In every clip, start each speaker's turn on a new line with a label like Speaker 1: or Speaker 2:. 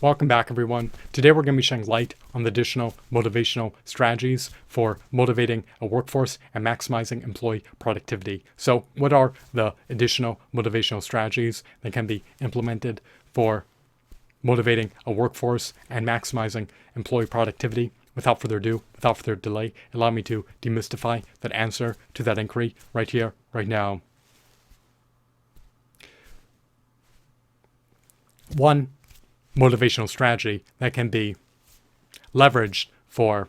Speaker 1: Welcome back, everyone. Today we're going to be shedding light on the additional motivational strategies for motivating a workforce and maximizing employee productivity. So, what are the additional motivational strategies that can be implemented for motivating a workforce and maximizing employee productivity? Without further ado, without further delay, allow me to demystify that answer to that inquiry right here, right now. One motivational strategy that can be leveraged for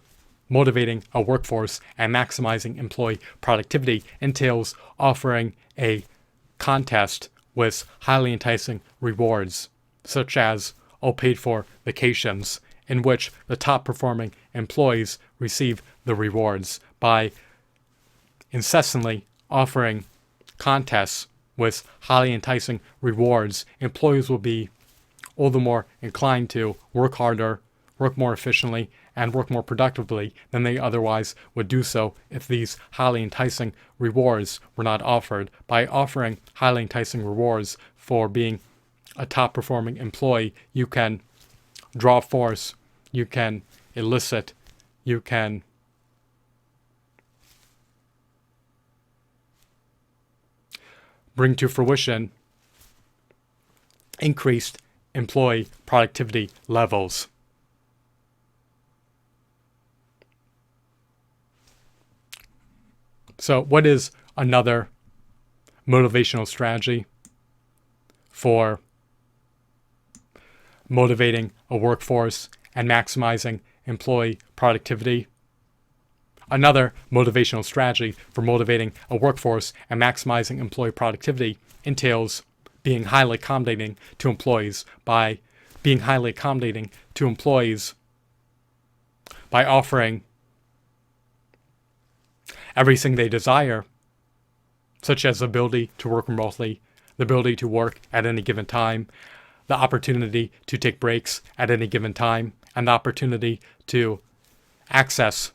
Speaker 1: motivating a workforce and maximizing employee productivity entails offering a contest with highly enticing rewards, such as all paid for vacations, in which the top performing employees receive the rewards. By incessantly offering contests with highly enticing rewards, employees will be all the more inclined to work harder, work more efficiently, and work more productively than they otherwise would do so if these highly enticing rewards were not offered. By offering highly enticing rewards for being a top performing employee, you can draw force, you can elicit, you can bring to fruition increased employee productivity levels. So, what is another motivational strategy for motivating a workforce and maximizing employee productivity? Another motivational strategy for motivating a workforce and maximizing employee productivity entails being highly accommodating to employees. By being highly accommodating to employees, by offering everything they desire, such as the ability to work remotely, the ability to work at any given time, the opportunity to take breaks at any given time, and the opportunity to access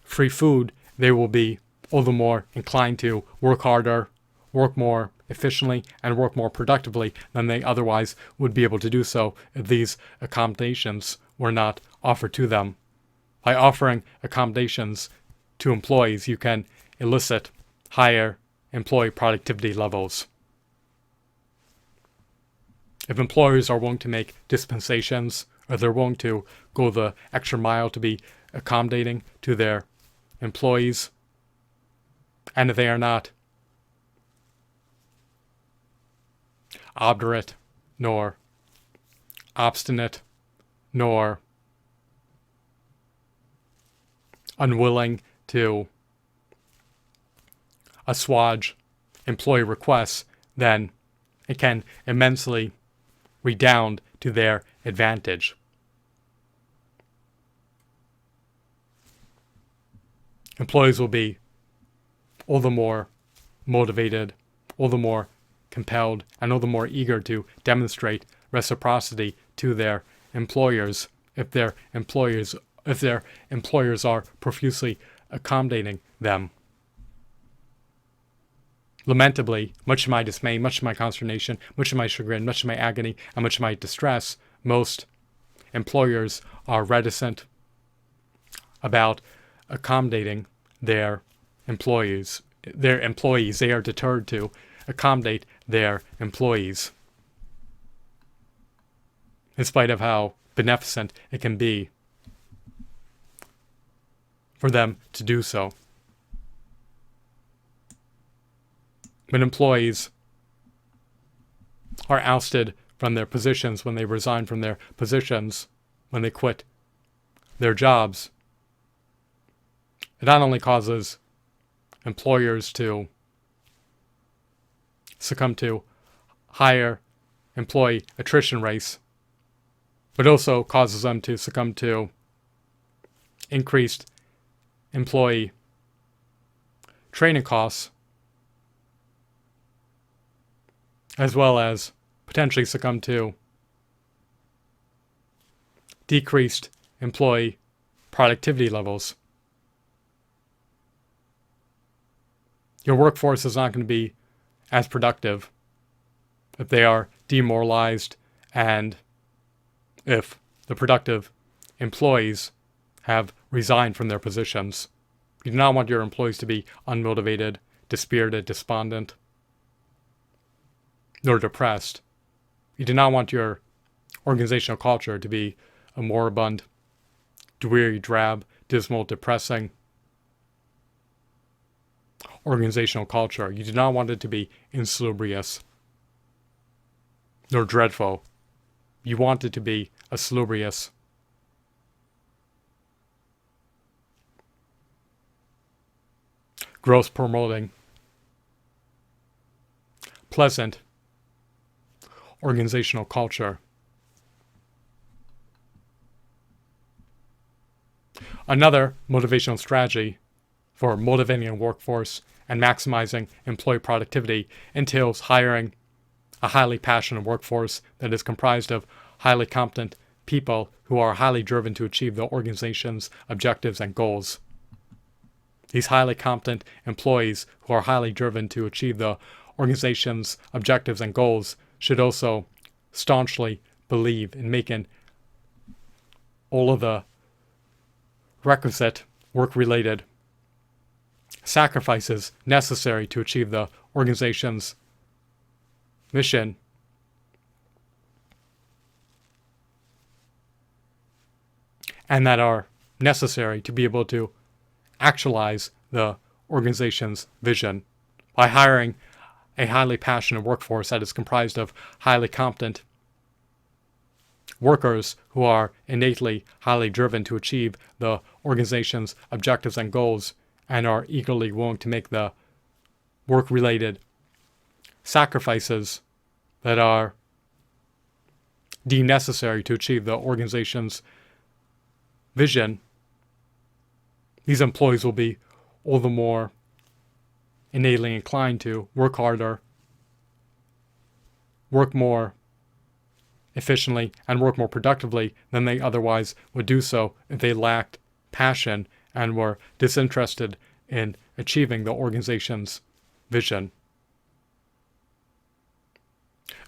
Speaker 1: free food, they will be all the more inclined to work harder, work more efficiently, and work more productively than they otherwise would be able to do so if these accommodations were not offered to them. By offering accommodations to employees, you can elicit higher employee productivity levels. If employers are willing to make dispensations, or they're willing to go the extra mile to be accommodating to their employees, and if they are not obdurate, nor obstinate, nor unwilling to assuage employee requests, then it can immensely redound to their advantage. Employees will be all the more motivated, all the more compelled, and all the more eager to demonstrate reciprocity to their employers if their employers are profusely accommodating them. Lamentably, much to my dismay, much to my consternation, much to my chagrin, much to my agony, and much to my distress, most employers are reticent about accommodating their employees. They are deterred to accommodate their employees, in spite of how beneficent it can be for them to do so. When employees are ousted from their positions, when they resign from their positions, when they quit their jobs, it not only causes employers to succumb to higher employee attrition rates, but also causes them to succumb to increased employee training costs, as well as potentially succumb to decreased employee productivity levels. Your workforce is not going to be as productive if they are demoralized and if the productive employees have resigned from their positions. You do not want your employees to be unmotivated, dispirited, despondent, nor depressed. You do not want your organizational culture to be a moribund, dreary, drab, dismal, depressing organizational culture. You do not want it to be insalubrious nor dreadful. You want it to be a salubrious, growth promoting, pleasant organizational culture. Another motivational strategy for motivating a workforce and maximizing employee productivity entails hiring a highly passionate workforce that is comprised of highly competent people who are highly driven to achieve the organization's objectives and goals. These highly competent employees who are highly driven to achieve the organization's objectives and goals should also staunchly believe in making all of the requisite work-related sacrifices necessary to achieve the organization's mission and that are necessary to be able to actualize the organization's vision. By hiring a highly passionate workforce that is comprised of highly competent workers who are innately highly driven to achieve the organization's objectives and goals and are eagerly willing to make the work-related sacrifices that are deemed necessary to achieve the organization's vision, these employees will be all the more innately inclined to work harder, work more efficiently, and work more productively than they otherwise would do so if they lacked passion and were disinterested in achieving the organization's vision.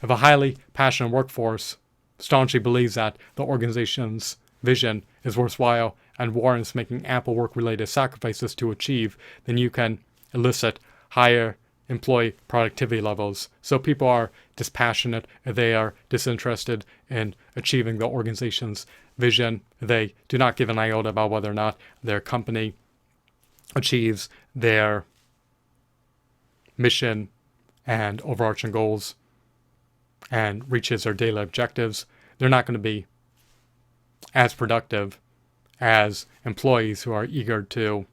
Speaker 1: If a highly passionate workforce staunchly believes that the organization's vision is worthwhile and warrants making ample work-related sacrifices to achieve, then you can elicit higher employee productivity levels. So people are dispassionate, they are disinterested in achieving the organization's vision. They do not give an iota about whether or not their company achieves their mission and overarching goals and reaches their daily objectives. They're not going to be as productive as employees who are eager to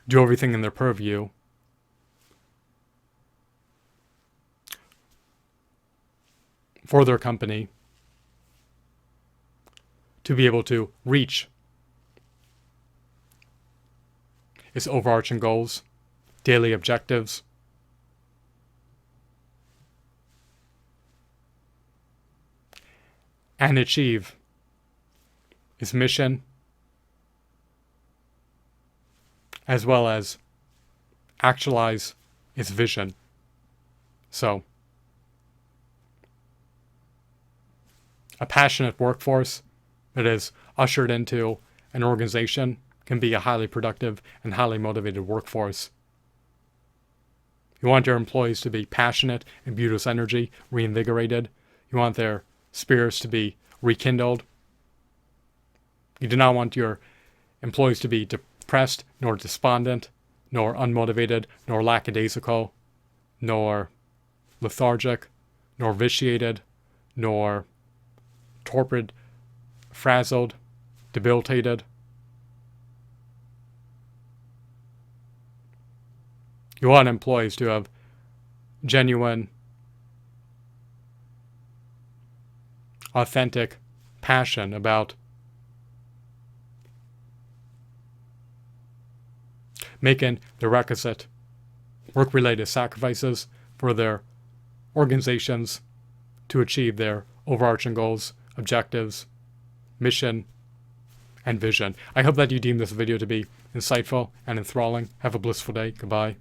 Speaker 1: do everything in their purview for their company to be able to reach its overarching goals, daily objectives, and achieve its mission, as well as actualize its vision. So, a passionate workforce that is ushered into an organization can be a highly productive and highly motivated workforce. You want your employees to be passionate, imbue with energy, reinvigorated. You want their spirits to be rekindled. You do not want your employees to be depressed, nor despondent, nor unmotivated, nor lackadaisical, nor lethargic, nor vitiated, nor torpid, frazzled, debilitated. You want employees to have genuine, authentic passion about making the requisite work-related sacrifices for their organizations to achieve their overarching goals, objectives, mission, and vision. I hope that you deem this video to be insightful and enthralling. Have a blissful day. Goodbye.